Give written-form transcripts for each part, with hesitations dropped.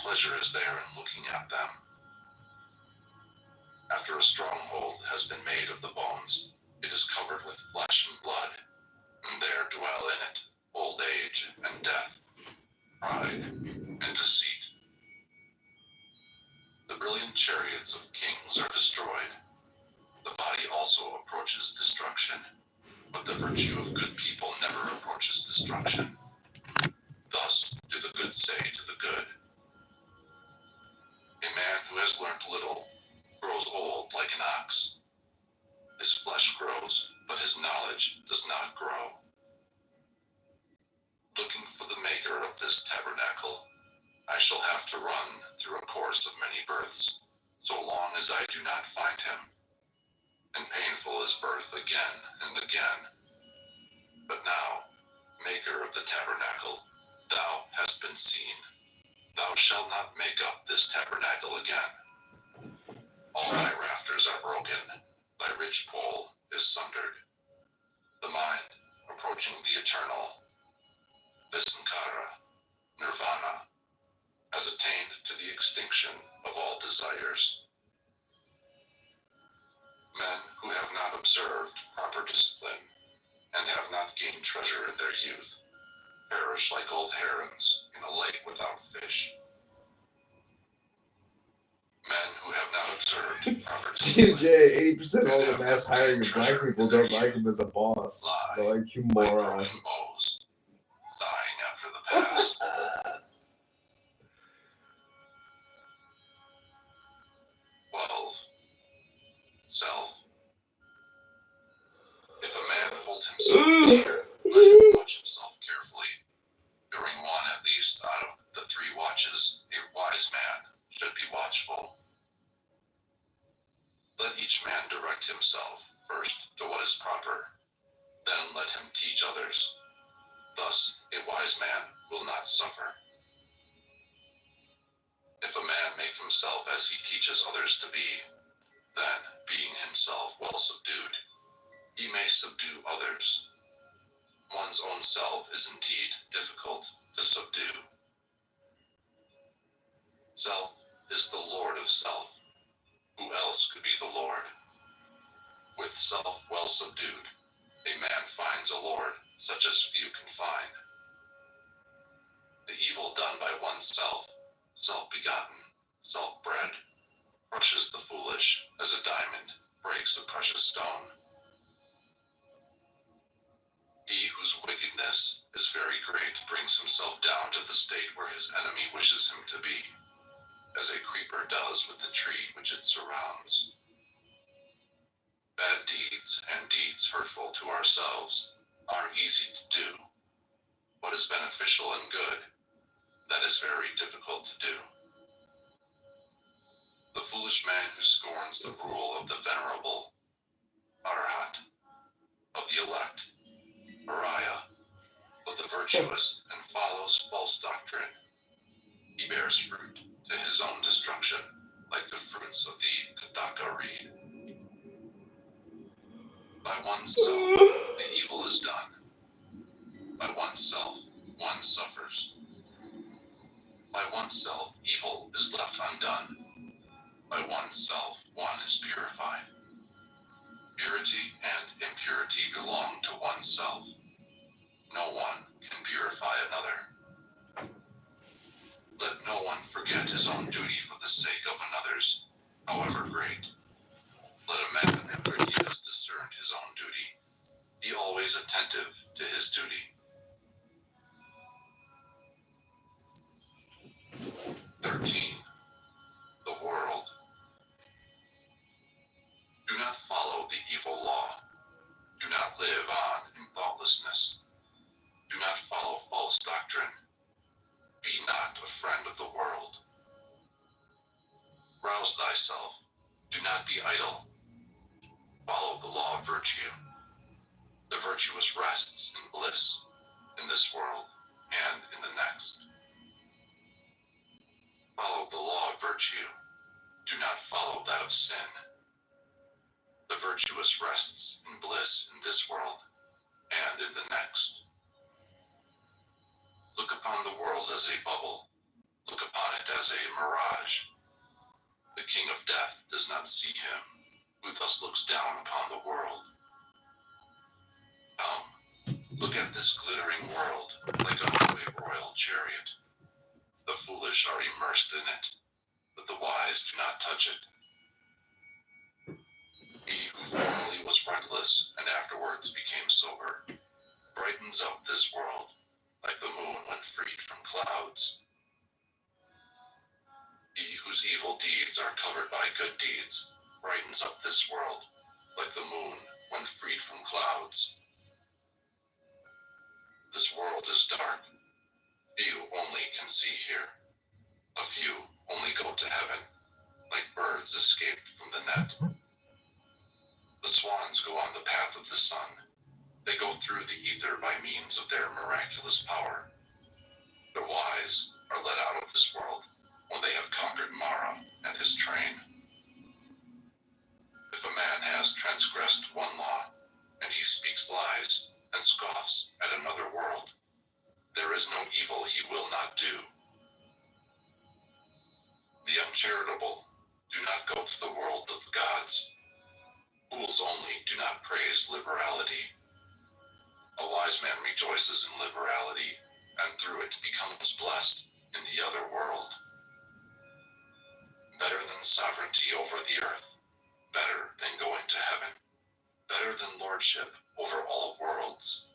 pleasure is there in looking at them. After a stronghold has been made of the bones, it is covered with flesh and blood, and there dwell in it old age and death, pride and deceit. The brilliant chariots of kings are destroyed. The body also approaches destruction, but the virtue of good people never approaches destruction. Thus do the good say to the good. A man who has learnt little grows old like an ox. His flesh grows, but his knowledge does not grow. Looking for the maker of this tabernacle, I shall have to run through a course of many births, so long as I do not find him. And painful is birth again and again. But now, maker of the tabernacle, thou hast been seen. Thou shalt not make up this tabernacle again. All thy rafters are broken, thy ridge pole is sundered. The mind, approaching the eternal, Visankara, Nirvana, has attained to the extinction of all desires. Men who have not observed proper discipline and have not gained treasure in their youth perish like old herons in a lake without fish. Men who have not observed proper discipline. Jay, 80% of all the mass hiring of black people don't like him as a boss. They're like, you moron. Broken bows, dying after the past. Wealth, self. If a man hold himself dear, let him watch himself carefully. During one at least out of the 3 watches, a wise man should be watchful. Let each man direct himself first to what is proper, then let him teach others. Thus, a wise man will not suffer. If a man make himself as he teaches others to be, then, being himself well subdued, he may subdue others. One's own self is indeed difficult to subdue. Self is the lord of self. Who else could be the lord? With self well subdued, a man finds a lord such as few can find. The evil done by oneself, self-begotten, self-bred, crushes the foolish as a diamond breaks a precious stone. He whose wickedness is very great brings himself down to the state where his enemy wishes him to be, as a creeper does with the tree which it surrounds. Bad deeds and deeds hurtful to ourselves are easy to do. What is beneficial and good, that is very difficult to do. The foolish man who scorns the rule of the venerable, Arahat, of the elect, Araya, of the virtuous, and follows false doctrine, he bears fruit to his own destruction, like the fruits of the Kataka reed. By oneself, the evil is done. By oneself, one suffers. By oneself, evil is left undone. By oneself, one is purified. Purity and impurity belong to oneself. No one can purify another. Let no one forget his own duty for the sake of another's, however great. Let a man, after he has discerned his own duty, be always attentive to his duty. 13. The world. Do not follow the evil law. Do not live on in thoughtlessness. Do not follow false doctrine. Be not a friend of the world. Rouse thyself. Do not be idle. Follow the law of virtue. The virtuous rests in bliss in this world and in the next. Follow the law of virtue. Do not follow that of sin. The virtuous rests in bliss in this world and in the next. Look upon the world as a bubble. Look upon it as a mirage. The king of death does not see him, who thus looks down upon the world. Come, look at this glittering world, like unto a royal chariot. The foolish are immersed in it, but the wise do not touch it. He who formerly was reckless and afterwards became sober brightens up this world, like the moon when freed from clouds. He whose evil deeds are covered by good deeds brightens up this world, like the moon when freed from clouds. This world is dark. Few only can see here. A few only go to heaven, like birds escaped from the net. The swans go on the path of the sun. They go through the ether by means of their miraculous power. The wise are led out of this world when they have conquered Mara and his train. If a man has transgressed one law, and he speaks lies and scoffs at another world, there is no evil he will not do. The uncharitable do not go to the world of the gods. Fools only do not praise liberality. A wise man rejoices in liberality, and through it becomes blessed in the other world. Better than sovereignty over the earth, better than going to heaven, better than lordship over all worlds,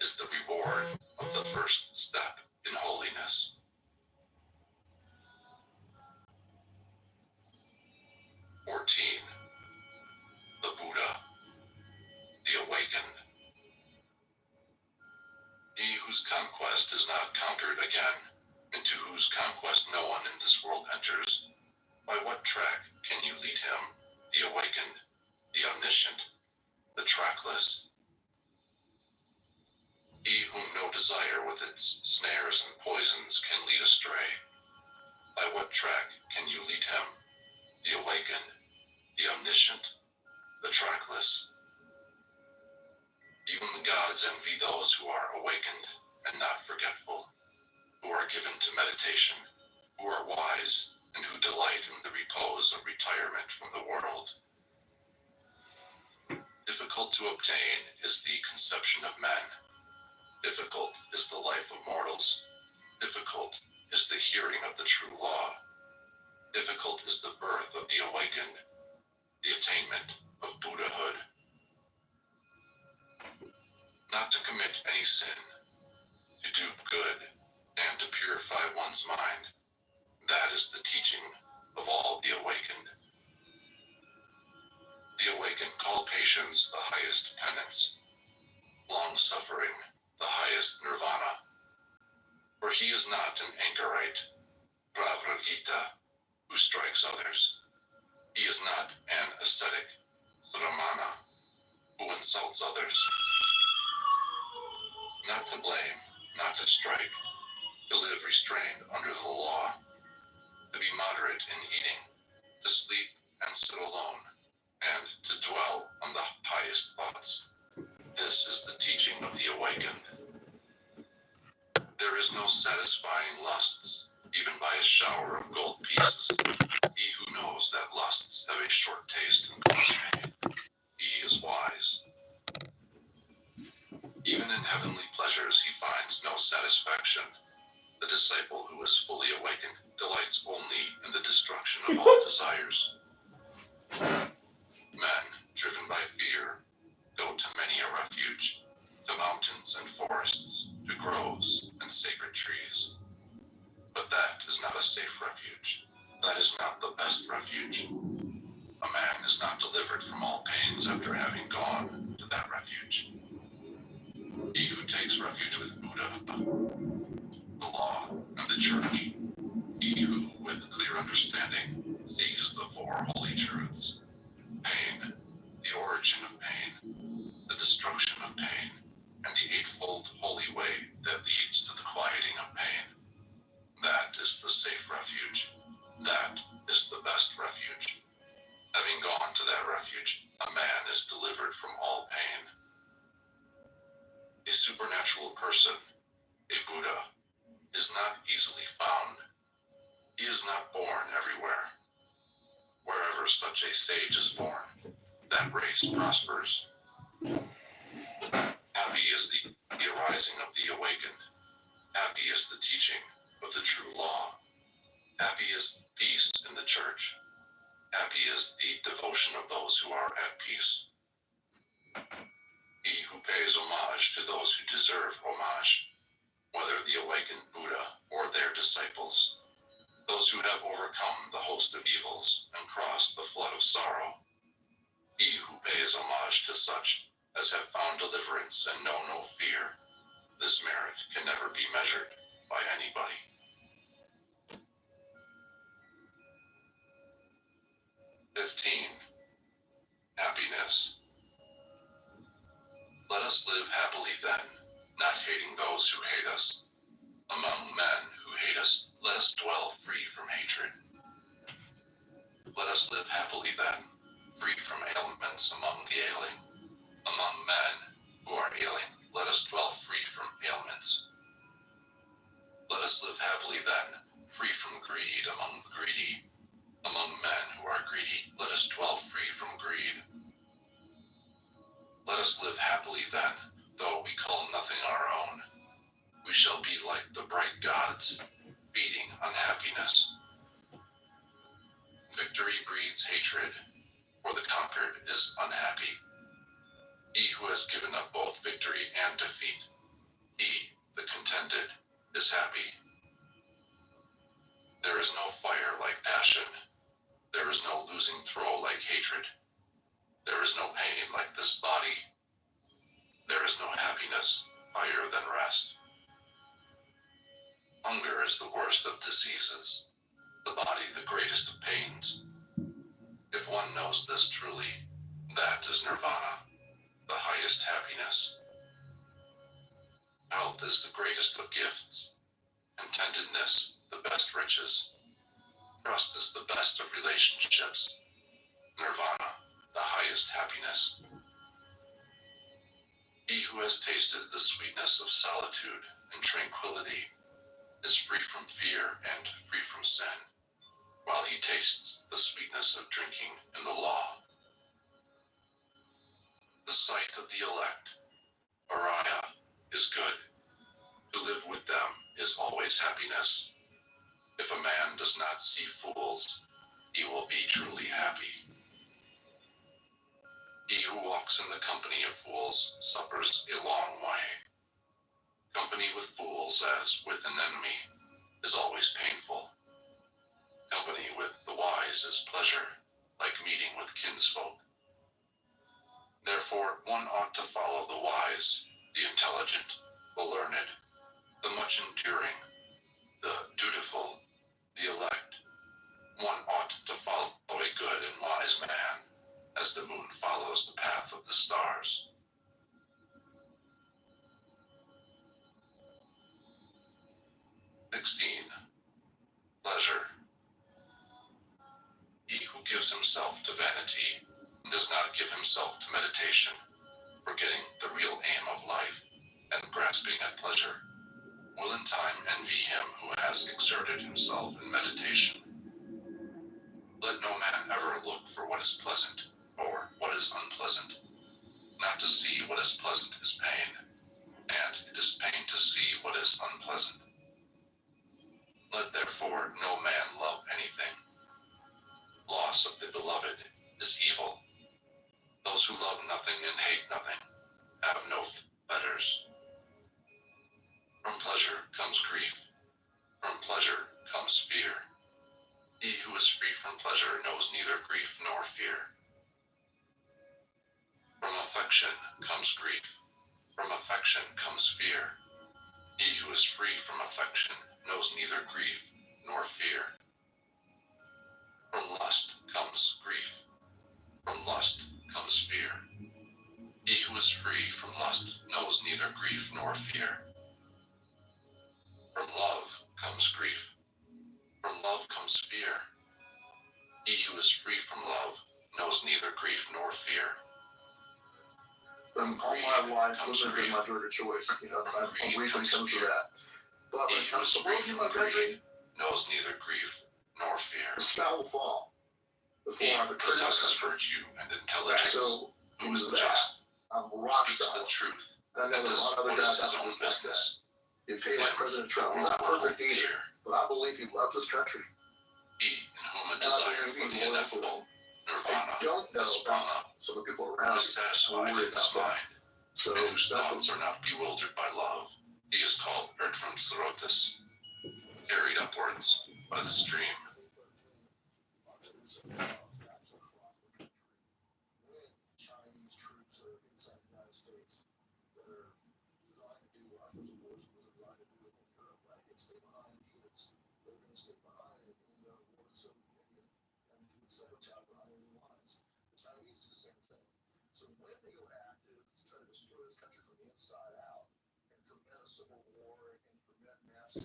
is the reward of the first step in holiness. The Buddha, the awakened. He whose conquest is not conquered again, into whose conquest no one in this world enters, by what track can you lead him, the awakened, the omniscient, the trackless? He whom no desire with its snares and poisons can lead astray, by what track can you lead him, the awakened, the omniscient, the trackless? Even the gods envy those who are awakened and not forgetful, who are given to meditation, who are wise, and who delight in the repose of retirement from the world. Difficult to obtain is the conception of men. Difficult is the life of mortals. Difficult is the hearing of the true law. Difficult is the birth of the awakened, the attainment of Buddhahood. Not to commit any sin, to do good, and to purify one's mind. That is the teaching of all the awakened. The awakened call patience the highest penance, long-suffering the highest nirvana. For he is not an anchorite, Pravragita, who strikes others. He is not an ascetic, Sramana, who insults others. Not to blame, not to strike, to live restrained under the law, to be moderate in eating, to sleep and sit alone, and to dwell on the highest thoughts. This is the teaching of the awakened. There is no satisfying lusts, even by a shower of gold pieces. He who knows that lusts have a short taste and cause pain, he is wise. Even in heavenly pleasures he finds no satisfaction. The disciple who is fully awakened delights only in the destruction of all desires. Men, driven by fear, go to many a refuge, to mountains and forests, to groves and sacred trees. But that is not a safe refuge. That is not the best refuge. A man is not delivered from all pains after having gone to that refuge. He who takes refuge with Buddha, the law, and the church, he who, with clear understanding, sees the four holy truths, pain, the origin of pain, the destruction of pain, and the eightfold holy way that leads to the quieting of pain. That is the safe refuge. That is the best refuge. Having gone to that refuge, a man is delivered from all pain. A supernatural person, a Buddha, is not easily found. He is is not born everywhere. Wherever such a sage is born, that race prospers. Happy is the arising of the awakened. Happy is the teaching of the true law. Happy is peace in the church. Happy is the devotion of those who are at peace. He who pays homage to those who deserve homage, whether the awakened Buddha or their disciples, those who have overcome the host of evils and crossed the flood of sorrow. He who pays homage to such as have found deliverance and know no fear, this merit can never be measured by anybody. Happiness. Let us live happily then, not hating those who hate us. Among men who hate us, let us dwell free from hatred. Let us live happily then, free from ailments among the ailing. Among men who are ailing, let us dwell free from ailments. Let us live happily then, free from greed among the greedy. Among men who are greedy, let us dwell free from greed. Let us live happily then, though we call nothing our own. We shall be like the bright gods, feeding unhappiness. Victory breeds hatred, for the conquered is unhappy. He who has given up both victory and defeat, he, the contented, is happy. There is no fire like passion. There is no losing throw like hatred. There is no pain like this body. There is no happiness higher than rest. Hunger is the worst of diseases, the body the greatest of pains. If one knows this truly, that is nirvana, the highest happiness. Health is the greatest of gifts, contentedness the best riches. Trust is the best of relationships. Nirvana, the highest happiness. He who has tasted the sweetness of solitude and tranquility is free from fear and free from sin, while he tastes the sweetness of drinking in the law. The sight of the elect, Araya, is good. To live with them is always happiness. If a man does not see fools, he will be truly happy. He who walks in the company of fools suffers a long way. Company with fools, as with an enemy, is always painful. Company with the wise is pleasure, like meeting with kinsfolk. Therefore, one ought to follow the wise, the intelligent, the learned, the much enduring, the dutiful, the elect. One ought to follow a good and wise man, as the moon follows the path of the stars. Pleasure. He who gives himself to vanity and does not give himself to meditation, forgetting the real aim of life and grasping at pleasure, will in time envy him who has exerted himself in meditation. Let no man ever look for what is pleasant or what is unpleasant. Not to see what is pleasant is pain, and it is pain to see what is unpleasant. Let therefore no man love anything. Loss of the beloved is evil. Those who love nothing and hate nothing have no fetters. From pleasure comes grief. From pleasure comes fear. He who is free from pleasure knows neither grief nor fear. From affection comes grief. From affection comes fear. He who is free from affection knows neither grief nor fear. From lust comes grief. From lust comes fear. He who is free from lust knows neither grief nor fear. From love comes grief. From love comes fear. He who is free from love knows neither grief nor fear. From all my life, those have been my drug of choice. I'm weak when it comes to that. But when it comes to working my country, knows neither grief nor fear. The sky will fall. He Before I'm a possesses virtue and intelligence. So, Who is the just? I'm rock Speaks the solid. truth. I know And there's a does lot of other what is guys his out own there just like that. business. You pay like President Trump. He's The not world will perfect either, fear. but I believe he loves his country. He in whom a And I desire believe for he's the loyal to ineffable it. nirvana I don't know has sprung about up some of the people and around is me. satisfied in his mind, So and whose that's thoughts what are not bewildered by love. He is called Erdfremsrotus, carried upwards by the stream. So when they go active to try to destroy this country from the inside out and foment a civil war and foment mass